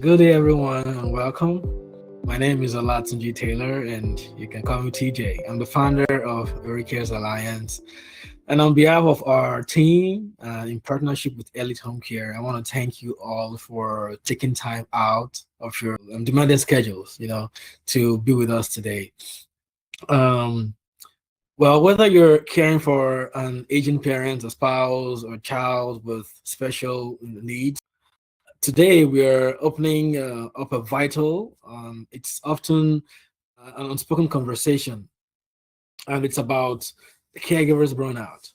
Good day, everyone, and welcome. My name is Olatunji Taylor, and you can call me TJ. I'm the founder of Aricares Alliance. And on behalf of our team, in partnership with Elite Home Care, I want to thank you all for taking time out of your demanded schedules, to be with us today. Um, well, whether you're caring for an aging parent, a spouse, or child with special needs, today we are opening up a vital, it's often an unspoken conversation, and it's about caregivers burnout.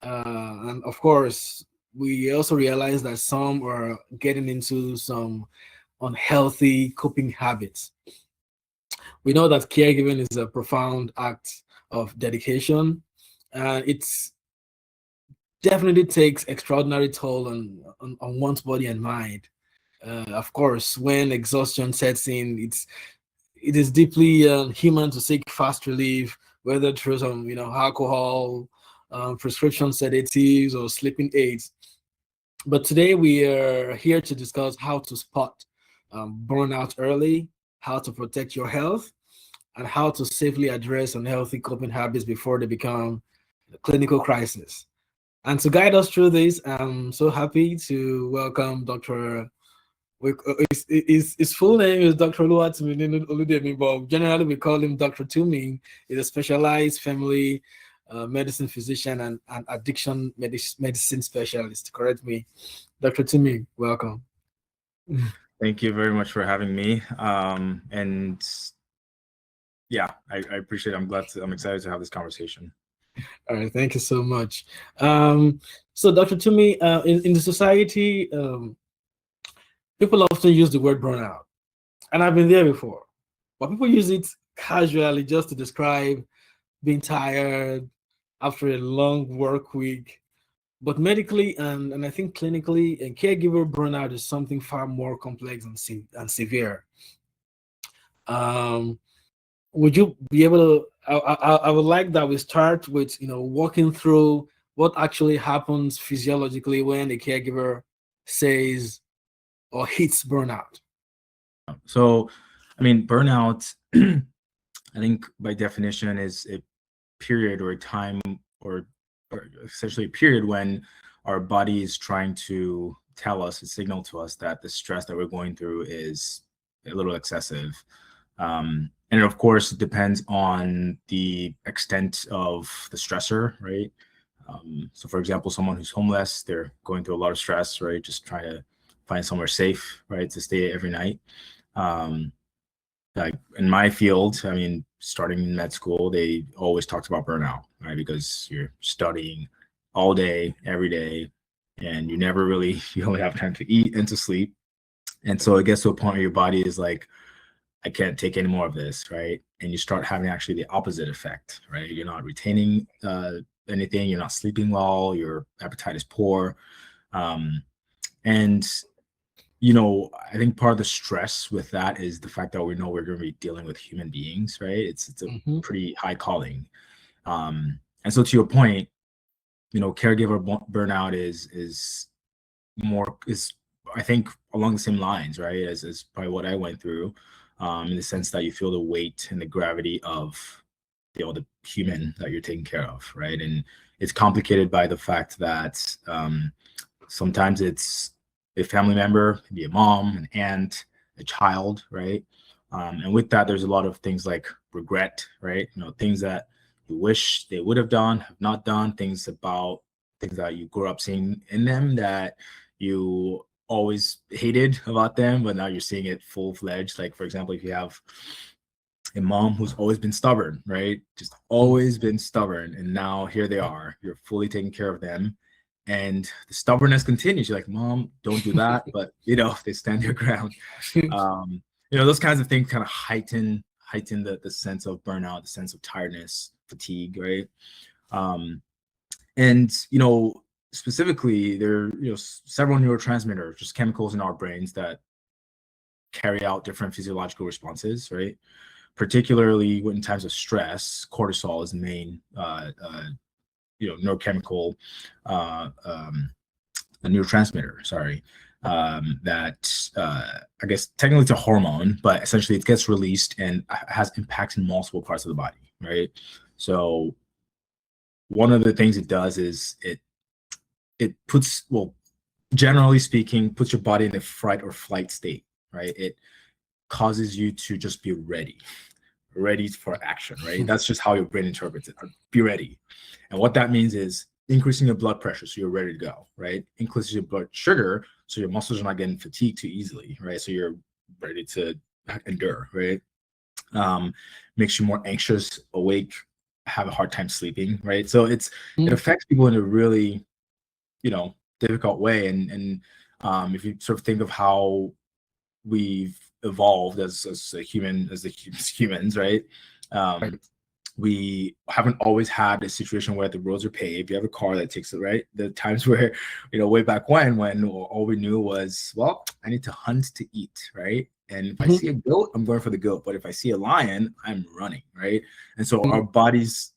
And of course, we also realize that some are getting into some unhealthy coping habits. We know that caregiving is a profound act of dedication, and it's definitely takes extraordinary toll on one's body and mind. Of course, when exhaustion sets in, it is deeply human to seek fast relief, whether through some alcohol, prescription sedatives, or sleeping aids. But today we are here to discuss how to spot burnout early, how to protect your health, and how to safely address unhealthy coping habits before they become a clinical crisis. And to guide us through this, I'm so happy to welcome Dr. His full name is Dr. Oluwatumininu Oludemu, but generally we call him Dr. Tumi. He's a specialized family medicine physician and addiction medicine specialist. Correct me, Dr. Tumi. Welcome. Thank you very much for having me. And yeah, I appreciate it. I'm excited to have this conversation. All right, thank you so much. So, Dr. Tumi, in the society, people often use the word burnout, and I've been there before, but people use it casually just to describe being tired after a long work week. But medically and I think clinically, and caregiver burnout is something far more complex and severe. Um, would you be able to? I would like that we start with walking through what actually happens physiologically when a caregiver says or hits burnout. So, I mean, burnout, I think by definition is a period or a time or essentially a period when our body is trying to tell us, a signal to us that the stress that we're going through is a little excessive. And of course, it depends on the extent of the stressor, right? So for example, someone who's homeless, they're going through a lot of stress, right? Just trying to find somewhere safe, right, to stay every night. Like in my field, I mean, starting in med school, they always talked about burnout, right? Because you're studying all day, every day, and you only have time to eat and to sleep. And so it gets to a point where your body is like, I can't take any more of this, right? And you start having actually the opposite effect, right? You're not retaining anything, you're not sleeping well, your appetite is poor. And I think part of the stress with that is the fact that we know we're going to be dealing with human beings, right? It's a pretty high calling. And so to your point, caregiver burnout is I think along the same lines, right? As probably what I went through, in the sense that you feel the weight and the gravity of the human that you're taking care of, right? And it's complicated by the fact that sometimes it's a family member, maybe a mom, an aunt, a child, right? And with that, there's a lot of things like regret, right? Things that you wish they would have done, have not done, things that you grew up seeing in them that you always hated about them, but now you're seeing it full-fledged. Like, for example, if you have a mom who's always been stubborn, right? Just always been stubborn. And now here they are, you're fully taking care of them. And the stubbornness continues. You're like, Mom, don't do that. But, they stand their ground. Those kinds of things kind of heighten the sense of burnout, the sense of tiredness, fatigue, right? And specifically, there are several neurotransmitters, just chemicals in our brains that carry out different physiological responses, right? Particularly in times of stress, cortisol is the main neurochemical, a neurotransmitter, sorry. that I guess technically it's a hormone, but essentially it gets released and has impacts in multiple parts of the body, right? So one of the things it does is it puts, well, generally speaking, puts your body in a fight or flight state, right? It causes you to just be ready for action, right? That's just how your brain interprets it. Be ready. And what that means is increasing your blood pressure so you're ready to go, right? Increases your blood sugar so your muscles are not getting fatigued too easily, right? So you're ready to endure, right? Makes you more anxious, awake, have a hard time sleeping, right? So it affects people in a really, difficult way. And if you sort of think of how we've evolved as humans, right? We haven't always had a situation where the roads are paved. You have a car that takes it, right? The times where, way back when all we knew was, well, I need to hunt to eat, right? And if I see a goat, I'm going for the goat. But if I see a lion, I'm running, right? And so our bodies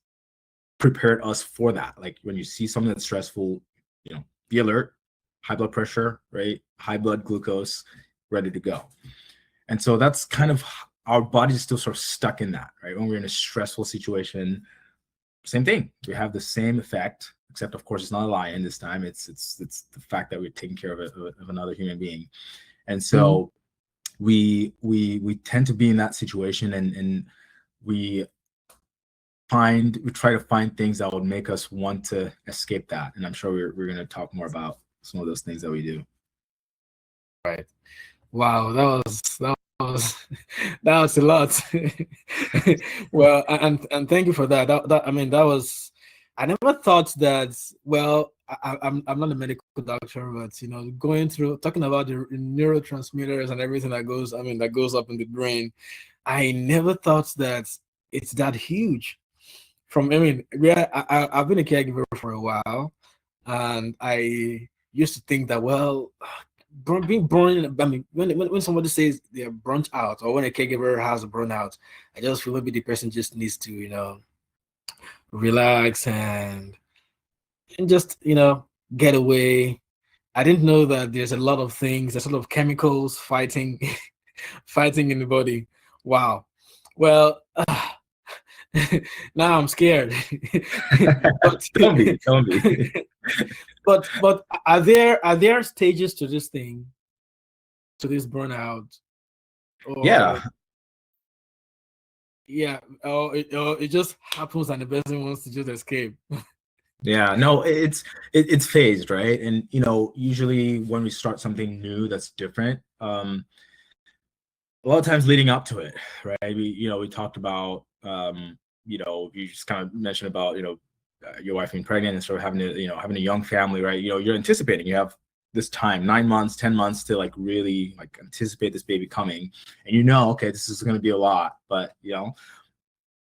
prepared us for that. Like when you see something that's stressful, be alert, high blood pressure, right? High blood glucose, ready to go. And so that's kind of, our body is still sort of stuck in that, right? When we're in a stressful situation, same thing. We have the same effect, except of course it's not a lion this time. It's the fact that we're taking care of another human being. And so we tend to be in that situation, and we try to find things that would make us want to escape that. And I'm sure we're going to talk more about some of those things that we do. Right. Wow, that was a lot. Well, and thank you for that. That was, I never thought that. Well, I'm not a medical doctor, but going through talking about the neurotransmitters and everything that goes up in the brain, I never thought that it's that huge. I've been a caregiver for a while, and I used to think that, well, being burned, when somebody says they're burnt out, or when a caregiver has a burnout, I just feel maybe the person just needs to relax and just get away. I didn't know that there's a lot of chemicals fighting fighting in the body. Wow. Well, now I'm scared. Don't be. But are there stages to this thing, to this burnout? Or, it just happens and the person wants to just escape. Yeah, no, it's phased, right? And usually when we start something new that's different, a lot of times leading up to it, right? We talked about you just kind of mentioned about your wife being pregnant and sort of having a young family, right? You're anticipating, you have this time, 9 months, 10 months to really anticipate this baby coming, and okay, this is going to be a lot, but you're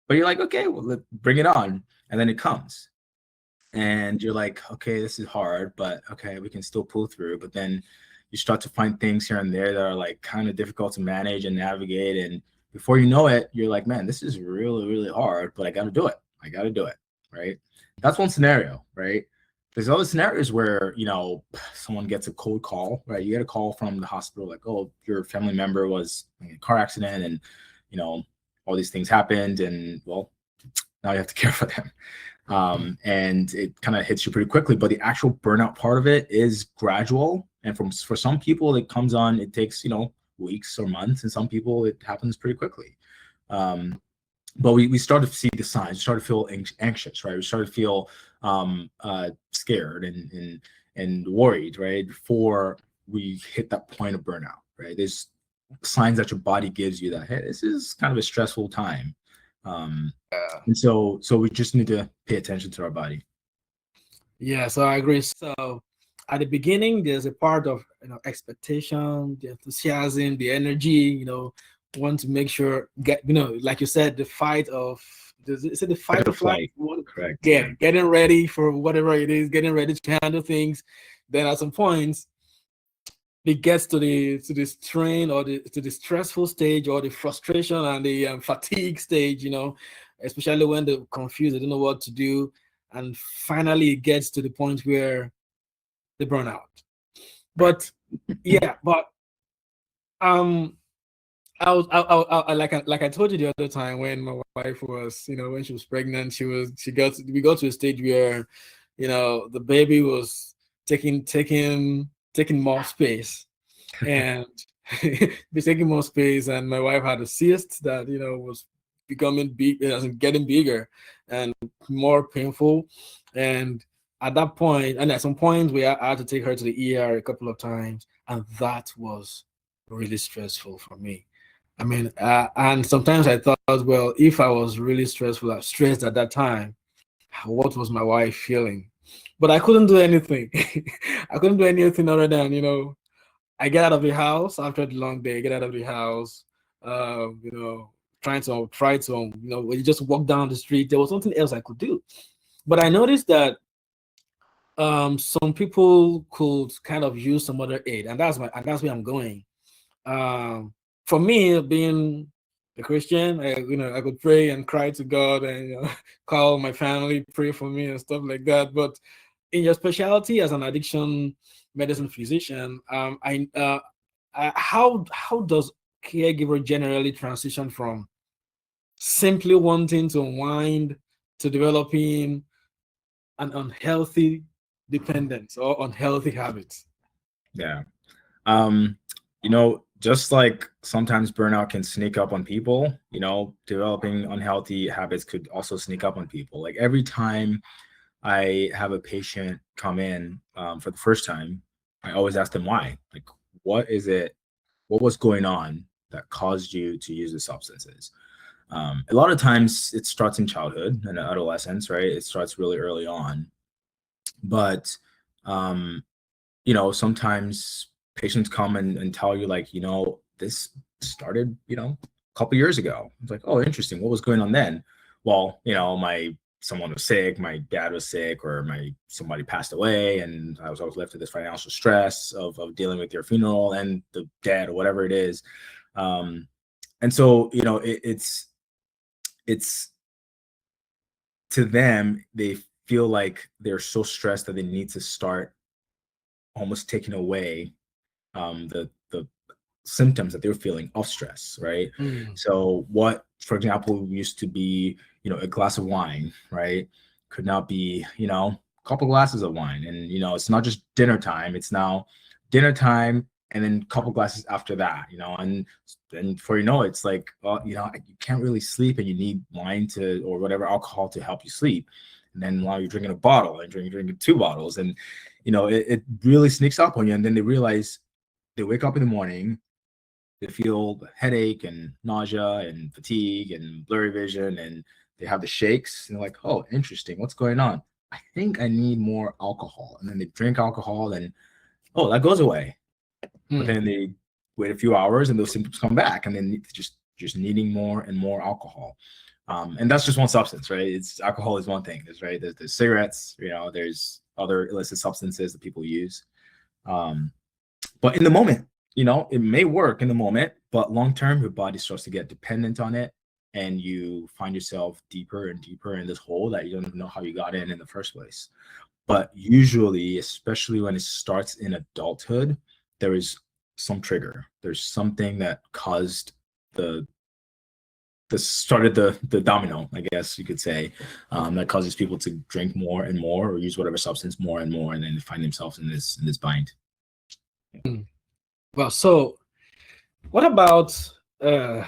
like, okay, well, bring it on. And then it comes and you're like, okay, this is hard, but okay, we can still pull through. But then you start to find things here and there that are kind of difficult to manage and navigate, and before you know it, you're like, man, this is really, really hard, but I got to do it, right? That's one scenario, right? There's other scenarios where someone gets a cold call, right? You get a call from the hospital like, oh, your family member was in a car accident, and all these things happened, and well, now you have to care for them. And it kind of hits you pretty quickly, but the actual burnout part of it is gradual. And for some people, it comes on, it takes, weeks or months, and some people it happens pretty quickly. But we started to see the signs, we started to feel anxious, right? We started to feel scared and worried, right? Before we hit that point of burnout, right? There's signs that your body gives you that, hey, this is kind of a stressful time. And so we just need to pay attention to our body. Yeah, so I agree. So at the beginning, there's a part of expectation, the enthusiasm, the energy, want to make sure, like you said, the fight of, is it the fight or flight? Correct. Yeah, getting ready for whatever it is, getting ready to handle things. Then at some points, it gets to the strain, or to the stressful stage, or the frustration and the fatigue stage, especially when they're confused, they don't know what to do. And finally it gets to the point where they burn out. But Yeah, but like I told you the other time when my wife was, when she was pregnant, we got to a stage where, the baby was taking more space, and be taking more space, and my wife had a cyst that was becoming big, getting bigger and more painful, and at that point, and at some point, I had to take her to the ER a couple of times, and that was really stressful for me. I mean, and sometimes I thought, well, if I was really stressed at that time, what was my wife feeling? But I couldn't do anything. I couldn't do anything other than, I get out of the house after the long day, get out of the house, you know, try to, when you just walk down the street, there was something else I could do. But I noticed that some people could kind of use some other aid, and that's where I'm going. Um, for me, being a Christian, I could pray and cry to God and call my family, pray for me and stuff like that. But in your specialty as an addiction medicine physician, how does caregiver generally transition from simply wanting to unwind to developing an unhealthy dependence or unhealthy habits? Yeah. Just like sometimes burnout can sneak up on people, developing unhealthy habits could also sneak up on people. Like every time I have a patient come in for the first time, I always ask them why. Like, what was going on that caused you to use the substances? A lot of times it starts in childhood and adolescence, right? It starts really early on. But, sometimes patients come and tell you like, this started, a couple years ago. It's like, oh, interesting. What was going on then? Well, someone was sick, my dad was sick, or somebody passed away, and I was left with this financial stress of dealing with your funeral and the dead or whatever it is. And so, it's to them, they feel like they're so stressed that they need to start almost taking away the symptoms that they're feeling of stress, right? So what, for example, used to be, a glass of wine, right, could now be, a couple glasses of wine. And, it's not just dinner time, it's now dinner time and then a couple glasses after that, and before it's like, well, you can't really sleep and you need wine or whatever alcohol to help you sleep. And then while you're drinking a bottle and drinking 2 bottles, and, it really sneaks up on you. And then they realize, they wake up in the morning, they feel headache and nausea and fatigue and blurry vision, and they have the shakes, and they're like, oh, interesting, what's going on? I think I need more alcohol. And then they drink alcohol and, oh, that goes away. But then they wait a few hours and those symptoms come back, and then just needing more and more alcohol. And that's just one substance, right? Alcohol is one thing. There's cigarettes, there's other illicit substances that people use. But in the moment, it may work in the moment, but long-term, your body starts to get dependent on it, and you find yourself deeper and deeper in this hole that you don't even know how you got in the first place. But usually, especially when it starts in adulthood, there is some trigger. There's something that caused started the domino, I guess you could say, that causes people to drink more and more or use whatever substance more and more, and then find themselves in this bind. Well, so what about the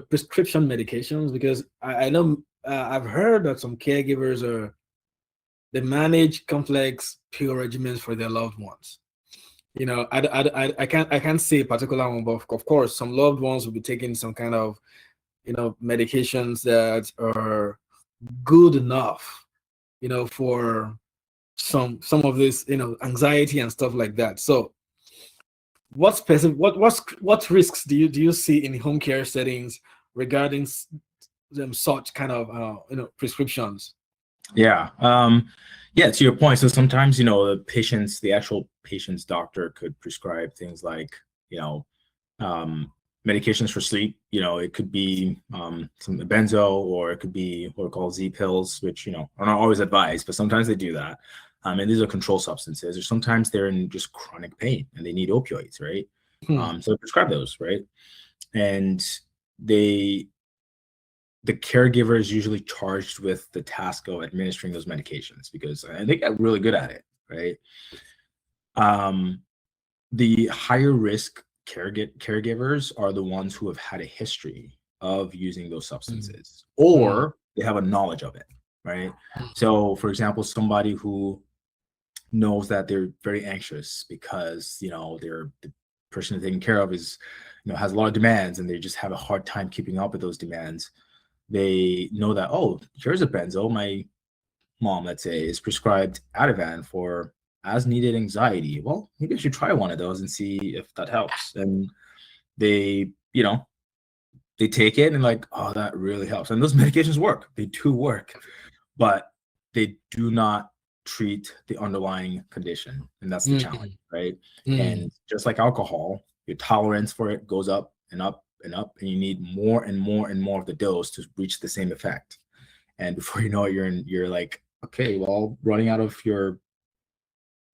prescription medications? Because I know I've heard that some caregivers they manage complex pill regimens for their loved ones. I can't say a particular one, but of course, some loved ones will be taking some kind of medications that are good enough, for some of this, anxiety and stuff like that. So what risks do you see in home care settings regarding such kind of prescriptions? Yeah. To your point. So sometimes, the actual patient's doctor could prescribe things like, medications for sleep. It could be some benzo, or it could be what are called Z pills, which, are not always advised, but sometimes they do that. And these are controlled substances, or sometimes they're in just chronic pain and they need opioids, right? So prescribe those, right? And the caregiver is usually charged with the task of administering those medications because they get really good at it, right? The higher risk caregivers are the ones who have had a history of using those substances, or they have a knowledge of it, right? So, for example, somebody who knows that they're very anxious because the person they're taking care of is has a lot of demands, and they just have a hard time keeping up with those demands. They know that, oh, here's a benzo. My mom, let's say, is prescribed Ativan for as needed anxiety. Well, maybe I should try one of those and see if that helps. And they take it and like, oh, that really helps. And those medications work. They do work, but they do not treat the underlying condition. And that's the challenge, right? And just like alcohol, your tolerance for it goes up and up and up, and you need more and more and more of the dose to reach the same effect. And before you know it, you're like, okay, well, running out of your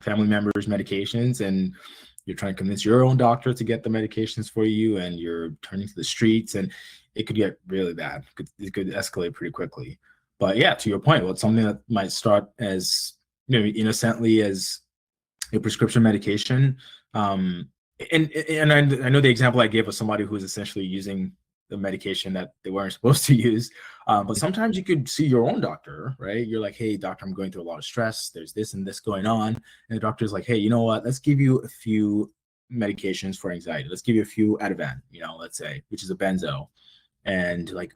family members' medications, and you're trying to convince your own doctor to get the medications for you, and you're turning to the streets, and it could get really bad. It could escalate pretty quickly. But yeah, to your point, well, it's something that might start as innocently as a prescription medication. And I know the example I gave of somebody who is essentially using the medication that they weren't supposed to use. But sometimes you could see your own doctor, right? You're like, hey, doctor, I'm going through a lot of stress. There's this and this going on. And the doctor's like, hey, you know what? Let's give you a few medications for anxiety. Let's give you a few Ativan, let's say, which is a benzo. And like,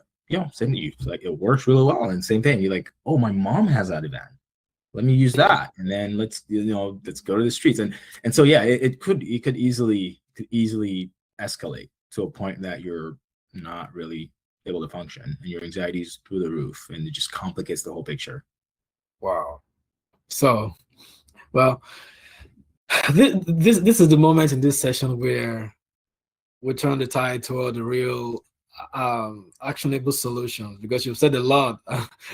same to you. Like, it works really well. And same thing. You're like, oh, my mom has Ativan. Let me use that. And then let's go to the streets. And so, yeah, it could easily escalate to a point that you're not really able to function, and your anxiety is through the roof, and it just complicates the whole picture. Wow. So, well, this is the moment in this session where we turn the tide toward the real actionable solutions, because you've said a lot.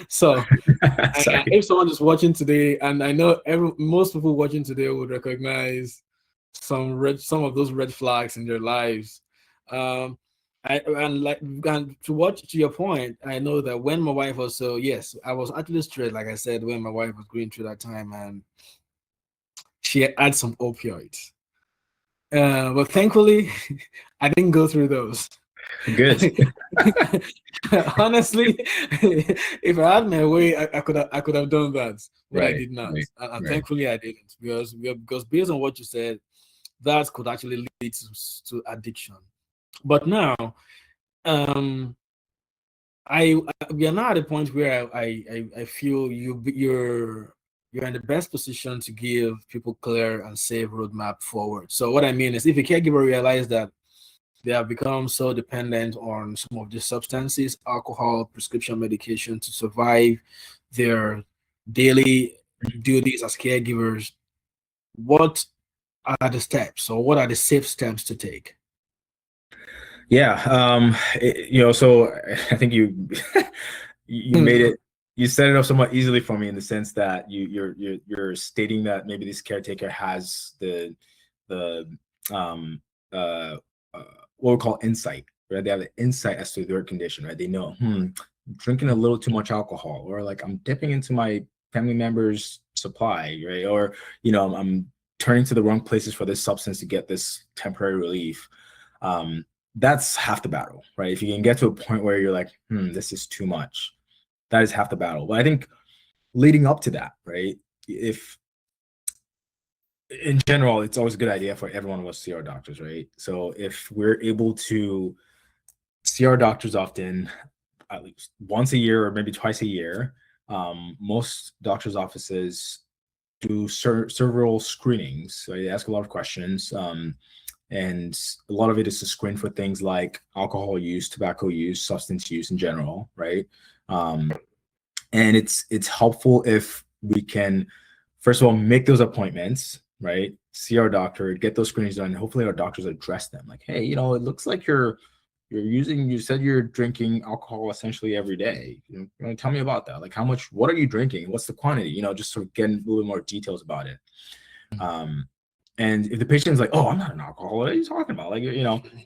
So if someone is watching today, and I know most people watching today would recognize some of those red flags in their lives. To your point, I know that when my wife also, yes, I was actually straight, like I said, when my wife was going through that time, and she had some opioids. But thankfully, I didn't go through those. Good. Honestly, if I had my way, I could have done that, but I did not. And thankfully I didn't, because based on what you said, that could actually lead to addiction. But now, we are now at a point where I feel you're in the best position to give people clear and safe roadmap forward. So what I mean is, if a caregiver realizes that they have become so dependent on some of these substances, alcohol, prescription medication, to survive their daily duties as caregivers, what are the steps, or what are the safe steps to take? Yeah, so I think you made it. You set it up somewhat easily for me, in the sense that you're stating that maybe this caretaker has the what we call insight, right? They have the insight as to their condition, right? They know, drinking a little too much alcohol, or like I'm dipping into my family member's supply, right? Or I'm turning to the wrong places for this substance to get this temporary relief. That's half the battle, right? If you can get to a point where you're like, this is too much, that is half the battle. But I think leading up to that, right? If in general, it's always a good idea for everyone of us to see our doctors, right? So if we're able to see our doctors often, at least once a year or maybe twice a year, most doctors' offices do several screenings. So they ask a lot of questions, and a lot of it is to screen for things like alcohol use, tobacco use, substance use in general, right? And it's helpful if we can, first of all, make those appointments, right? See our doctor, get those screenings done. Hopefully our doctors address them. Like, hey, it looks like you're you said you're drinking alcohol essentially every day. Tell me about that. Like, what are you drinking? What's the quantity? Just sort of getting a little bit more details about it. And if the patient's like, oh, I'm not an alcoholic, what are you talking about? Like,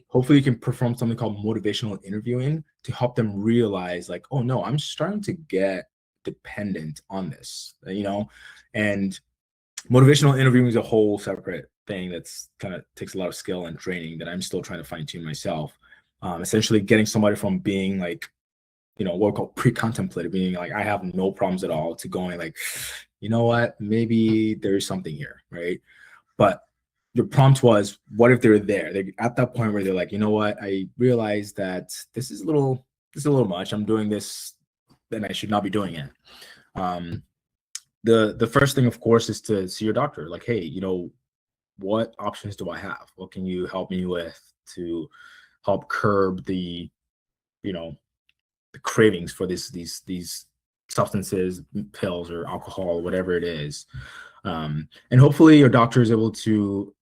hopefully you can perform something called motivational interviewing to help them realize, like, oh no, I'm starting to get dependent on this, and motivational interviewing is a whole separate thing that's kind of takes a lot of skill and training that I'm still trying to fine tune myself. Essentially getting somebody from being like, what we call pre-contemplative, meaning like I have no problems at all, to going like, you know what, maybe there's something here, right? But the prompt was, what if they're there? They're at that point where they're like, you know what, I realize that this is a little much. I'm doing this, then I should not be doing it. The first thing, of course, is to see your doctor. Like, hey, what options do I have? What can you help me with to help curb the cravings for these substances, pills or alcohol, whatever it is. And hopefully your doctor is able to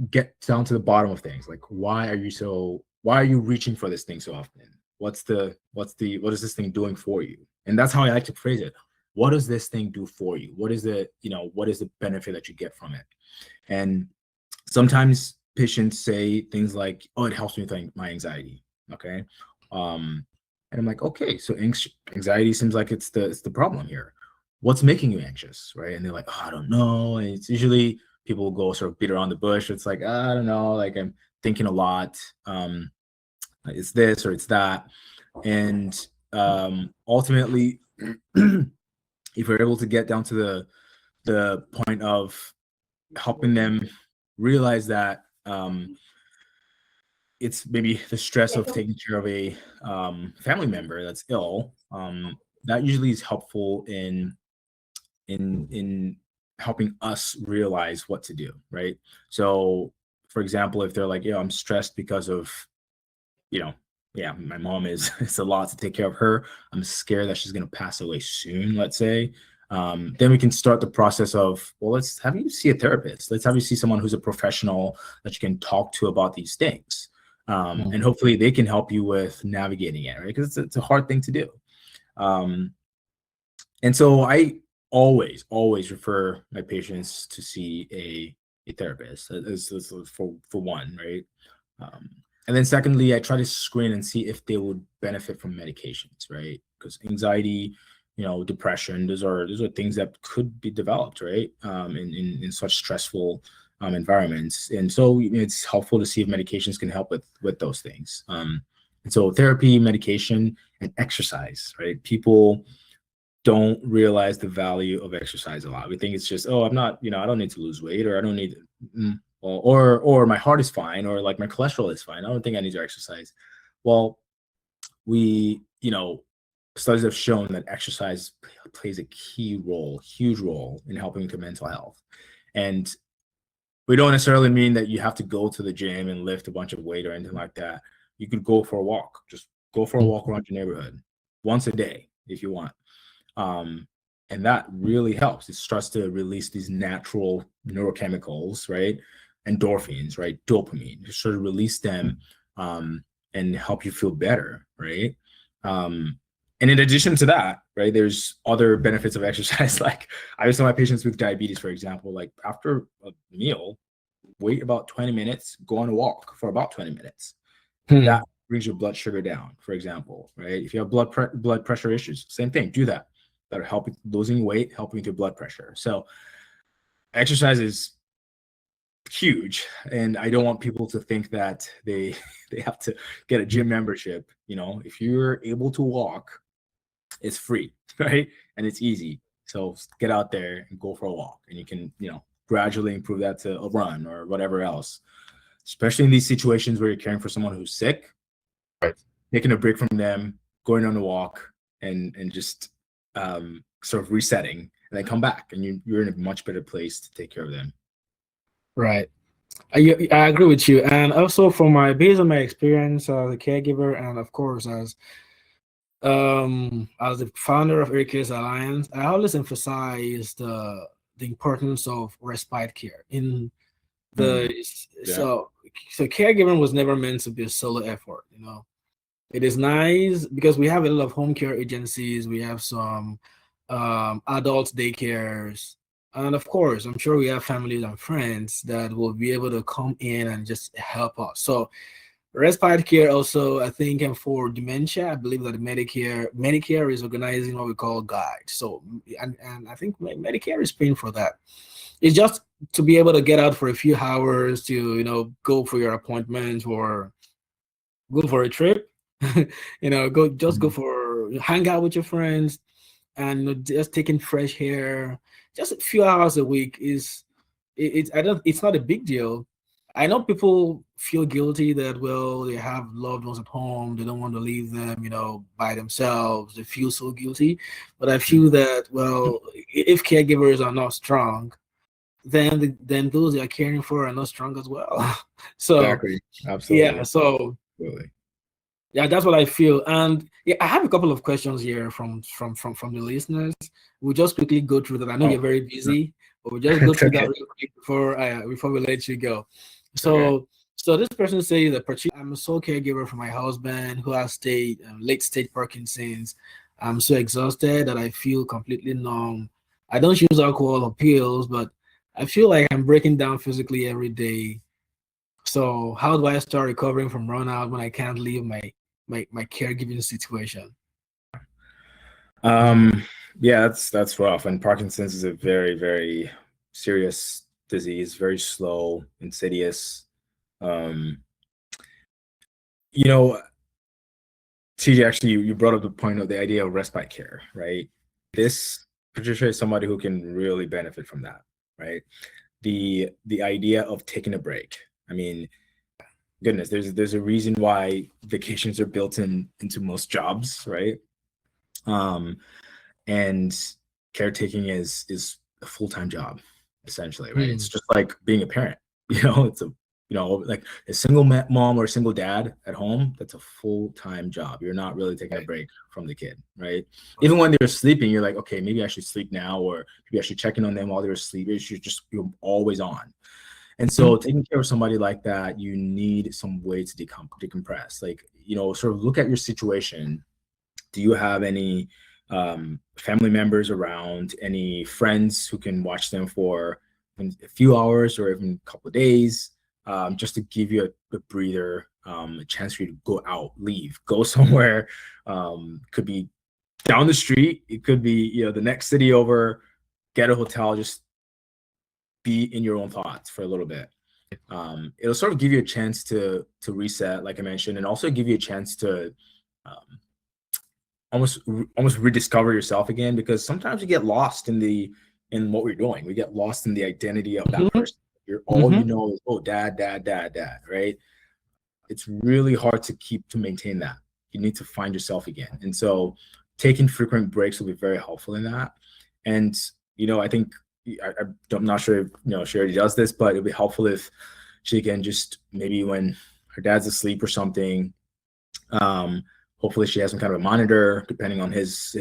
get down to the bottom of things. Like, why are you reaching for this thing so often? What is this thing doing for you? And that's how I like to phrase it. What does this thing do for you? What is the benefit that you get from it? And sometimes patients say things like, oh, it helps me with my anxiety. Okay. And I'm like, okay, so anxiety seems like it's the problem here. What's making you anxious, right? And they're like, oh, I don't know. And it's usually people will go sort of beat around the bush. It's like, I don't know, like I'm thinking a lot. It's this or it's that. And ultimately, if we're able to get down to the point of helping them realize that it's maybe the stress of taking care of a family member that's ill, that usually is helpful in helping us realize what to do, right? So, for example, if they're like, yeah, I'm stressed because of, my mom it's a lot to take care of her. I'm scared that she's going to pass away soon, let's say. Then we can start the process of, well, let's have you see a therapist. Let's have you see someone who's a professional that you can talk to about these things. And hopefully they can help you with navigating it, right? Because it's a hard thing to do. And so I always refer my patients to see a therapist for one, right? And then secondly, I try to screen and see if they would benefit from medications, right? Because anxiety, depression, those are things that could be developed, right? In such stressful environments. And so it's helpful to see if medications can help with those things. And so therapy, medication, and exercise, right? People don't realize the value of exercise a lot. We think it's just, oh, I'm not, I don't need to lose weight, or I don't need, or my heart is fine, or like my cholesterol is fine. I don't think I need to exercise. Well, studies have shown that exercise plays a huge role in helping with mental health. And we don't necessarily mean that you have to go to the gym and lift a bunch of weight or anything like that. You could go for a walk. Just go for a walk around your neighborhood once a day if you want. And that really helps. It starts to release these natural neurochemicals, right? Endorphins, right? Dopamine. Just sort of release them and help you feel better, right? And in addition to that, right, there's other benefits of exercise. Like I always tell my patients with diabetes, for example, like after a meal, wait about 20 minutes, go on a walk for about 20 minutes. That brings your blood sugar down, for example, right? If you have blood pressure issues, same thing, do that. That'll help with losing weight, helping with your blood pressure. So exercise is huge. And I don't want people to think that they have to get a gym membership. If you're able to walk, it's free, right? And it's easy. So get out there and go for a walk, and you can, gradually improve that to a run or whatever else, especially in these situations where you're caring for someone who's sick, right? Taking a break from them, going on a walk and just sort of resetting, and then come back, and you're in a much better place to take care of them. Right. I agree with you. And also based on my experience as a caregiver, and of course as the founder of Aricares Alliance, I always emphasize the importance of respite care in the so caregiving was never meant to be a solo effort. It is nice because we have a lot of home care agencies. We have some adult daycares. And of course, I'm sure we have families and friends that will be able to come in and just help us. So respite care also, I think, and for dementia, I believe that Medicare is organizing what we call guides. So, and I think Medicare is paying for that. It's just to be able to get out for a few hours to, go for your appointments or go for a trip, go Mhm. for hang out with your friends and just taking fresh air. Just a few hours a week is it's not a big deal. I know people feel guilty that, well, they have loved ones at home, they don't want to leave them, by themselves. They feel so guilty. But I feel that, well, if caregivers are not strong, then those they are caring for are not strong as well. So Exactly. yeah, Absolutely. so Absolutely. yeah, that's what I feel. And yeah, I have a couple of questions here from the listeners. We'll just quickly go through that. I know Oh, you're very busy, but we'll just go it's through that okay. real quick before we let you go. Okay. So this person says that I'm a sole caregiver for my husband who has late stage Parkinson's. I'm so exhausted that I feel completely numb. I don't use alcohol or pills, but I feel like I'm breaking down physically every day. So how do I start recovering from burnout when I can't leave my caregiving situation? Um, yeah, that's rough. And Parkinson's is a very, very serious disease, very slow, insidious. Um, you know, TJ, actually, you brought up the point of the idea of respite care, right? This Patricia is somebody who can really benefit from that, right? The idea of taking a break. I mean, goodness, there's a reason why vacations are built into most jobs, right? Um, and caretaking is a full-time job, essentially, right? It's Hmm. just like being a parent. It's a like a single mom or a single dad at home. That's a full-time job. You're not really taking a Right. break from the kid, right? Even Right. when they're sleeping, you're like, okay, maybe I should sleep now, or maybe I should check in on them while they're asleep. You're always on. And so Mhm. taking care of somebody like that, you need some way to decompress. Like, sort of look at your situation. Do you have any family members around, any friends who can watch them for a few hours or even a couple of days, just to give you a breather, a chance for you to go out, leave, go somewhere. Could be down the street. It could be, the next city over, get a hotel, just be in your own thoughts for a little bit. It'll sort of give you a chance to reset, like I mentioned, and also give you a chance to um, almost rediscover yourself again, because sometimes you get lost in what we're doing. We get lost in the identity of that Mhm. person. You're all you Mhm. know is, oh, dad, dad, dad, dad, right? It's really hard to maintain that. You need to find yourself again. And so taking frequent breaks will be very helpful in that. And I think I'm not sure if she already does this, but it'd be helpful if she can just, maybe when her dad's asleep or something, um, hopefully she has some kind of a monitor, depending on his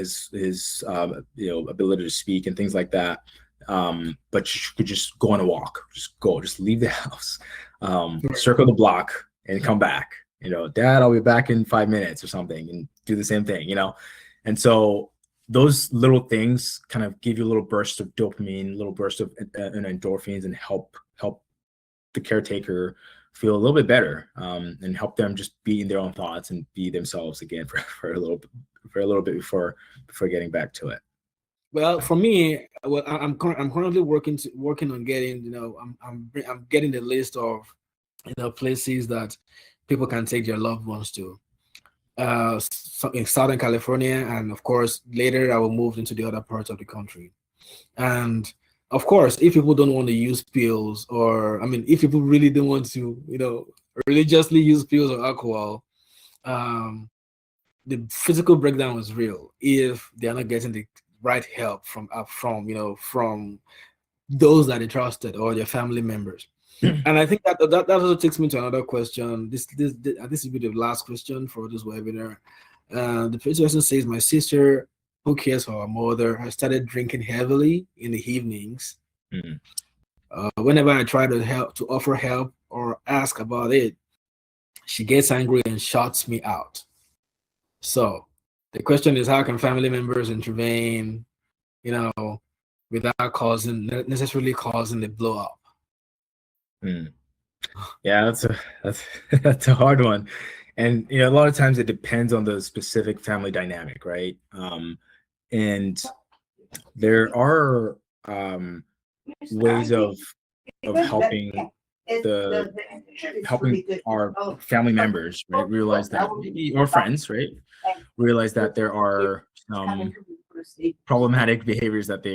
ability to speak and things like that. But she could just go on a walk, just leave the house, Right. circle the block and come back. Dad, I'll be back in 5 minutes or something, and do the same thing. And so those little things kind of give you a little burst of dopamine, a little burst of endorphins, and help the caretaker feel a little bit better, and help them just be in their own thoughts and be themselves again for a little bit before getting back to it. Well, for me, well, I'm currently working on getting, I'm getting the list of, places that people can take their loved ones to. In Southern California, and of course, later I will move into the other parts of the country. And of course, if people don't want to use pills, or I mean, if people really don't want to, religiously use pills or alcohol, um, the physical breakdown is real if they are not getting the right help from those that they trusted or their family members. And I think that also takes me to another question. This will be the last question for this webinar. The person says, my sister, who cares for her mother, has started drinking heavily in the evenings. Mhm. Whenever I try to offer help or ask about it, she gets angry and shuts me out. So the question is, how can family members intervene, you know, without necessarily causing the blow up? Yeah, that's a hard one. And a lot of times it depends on the specific family dynamic, right? And there are ways of helping our family members, right, realize that maybe, or friends, right, realize that there are some problematic behaviors that they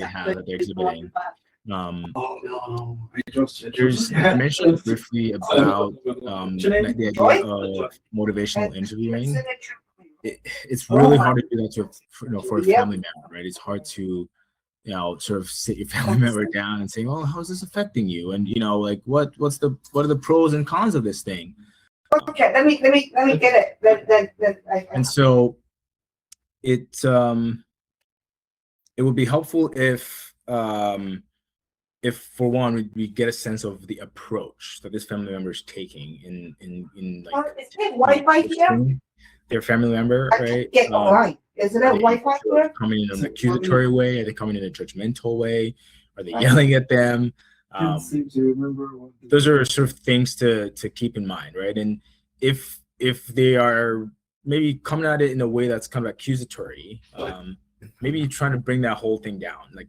have, that they're exhibiting. There's I mentioned briefly about the idea of motivational interviewing. It's really hard to do that for a family member, right? It's hard to sort of sit your family member down and say, well, how is this affecting you? And like what are the pros and cons of this thing? Okay, let me get it. And so it would be helpful if for one we get a sense of the approach that this family member is taking in like is there Wi-Fi here? Their family member, right? Is it a Wi-Fi here? Coming in an accusatory way? Are they coming in a judgmental way? Are they yelling at them? Those are sort of things to keep in mind, right? And if they are maybe coming at it in a way that's kind of accusatory, maybe trying to bring that whole thing down, like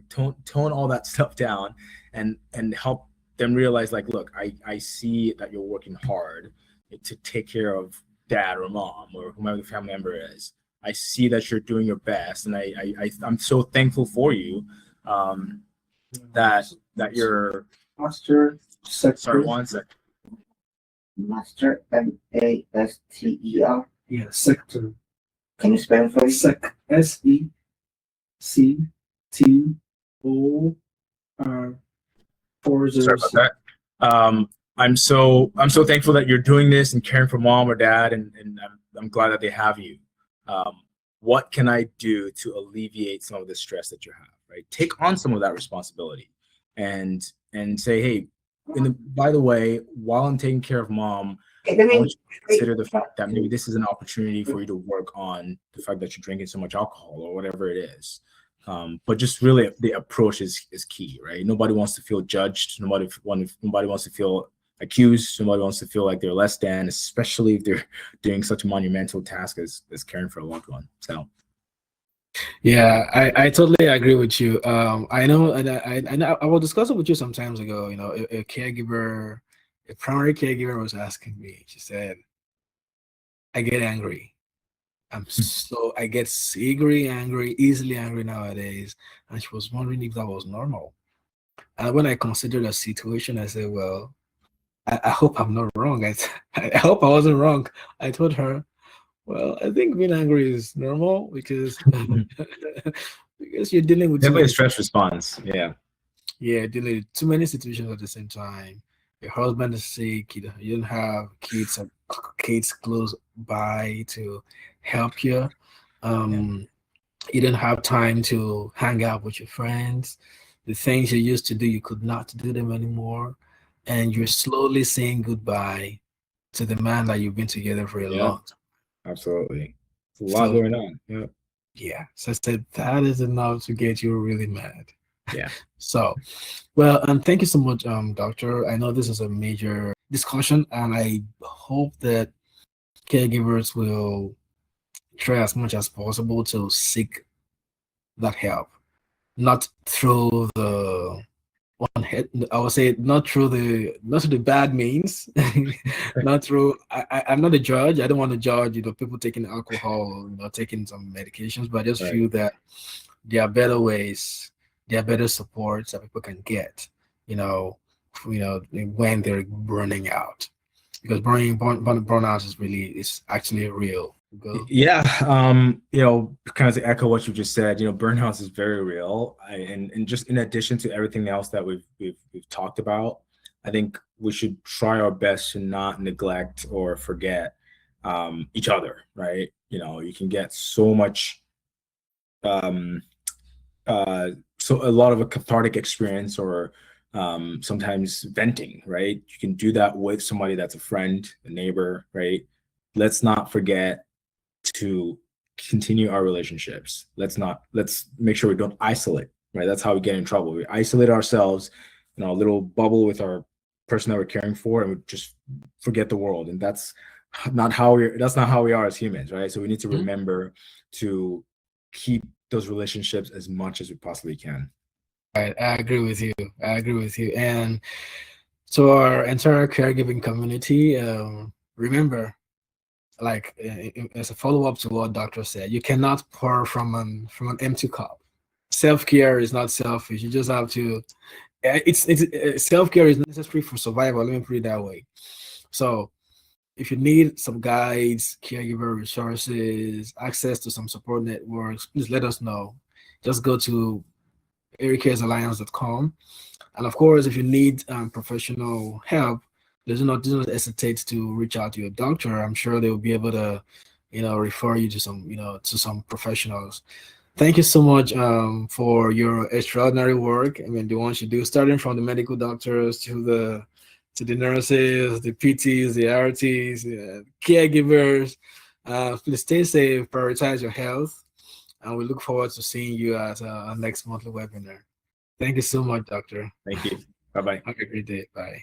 tone all that stuff down, and help them realize, like, look, I see that you're working hard to take care of dad or mom or whomever the family member is. I see that you're doing your best, and I'm so thankful for you. That you're Master sector. Sorry, one sec. Master MASTER. Yeah, sector. Can you spell it for me? SECTOR. Sorry about that. I'm so thankful that you're doing this and caring for mom or dad, and I'm glad that they have you. What can I do to alleviate some of the stress that you have? Right, take on some of that responsibility, and say, hey, by the way, while I'm taking care of mom, I want you to consider the fact that maybe this is an opportunity for you to work on the fact that you're drinking so much alcohol or whatever it is. But just really the approach is key, right? Nobody wants to feel judged. Nobody wants to feel accused. Nobody wants to feel like they're less than, especially if they're doing such a monumental task as caring for a loved one. So. Yeah, I totally agree with you. I know, and I will discuss it with you some times ago. A caregiver, a primary caregiver was asking me. She said, "I get angry. I get easily angry nowadays." And she was wondering if that was normal. And when I considered the situation, I said, "Well, I hope I'm not wrong. I hope I wasn't wrong." I told her, well, I think being angry is normal because you're dealing with definitely a stress response. Yeah, dealing with too many situations at the same time. Your husband is sick. You don't have kids close by to help you. You don't have time to hang out with your friends. The things you used to do, you could not do them anymore, and you're slowly saying goodbye to the man that you've been together for a long time. Absolutely. There's a lot going on. Yeah. Yeah. So I said that is enough to get you really mad. Yeah. So, well, and thank you so much, Doctor. I know this is a major discussion, and I hope that caregivers will try as much as possible to seek that help, not through the one head. I would say not through the bad means, not through. I'm not a judge. I don't want to judge, people taking alcohol, taking some medications, but I just feel that there are better ways, there are better supports that people can get, when they're burning out, because burnout is actually real. Yeah, kind of to echo what you just said, burnout is very real, and just in addition to everything else that we've talked about, I think we should try our best to not neglect or forget each other, right? You can get so much, so a lot of a cathartic experience, or sometimes venting, right? You can do that with somebody that's a friend, a neighbor, right? Let's not forget to continue our relationships. Let's make sure we don't isolate, right? That's how we get in trouble. We isolate ourselves in a little bubble with our person that we're caring for, and we just forget the world. And that's not how we are as humans, right? So we need to remember to keep those relationships as much as we possibly can. Right, I agree with you. And to our entire caregiving community, remember, like as a follow-up to what doctor said, you cannot pour from an empty cup. Self-care is not selfish. You just have to. It's self-care is necessary for survival. Let me put it that way. So, if you need some guides, caregiver resources, access to some support networks, please let us know. Just go to aricaresalliance.com. And of course, if you need professional help, do not hesitate to reach out to your doctor. I'm sure they will be able to, refer you to some professionals. Thank you so much for your extraordinary work. I mean, the ones you do, starting from the medical doctors to the nurses, the PTs, the RTs, caregivers. Please stay safe, prioritize your health, and we look forward to seeing you at our next monthly webinar. Thank you so much, doctor. Thank you. Bye-bye. Have a great day. Bye.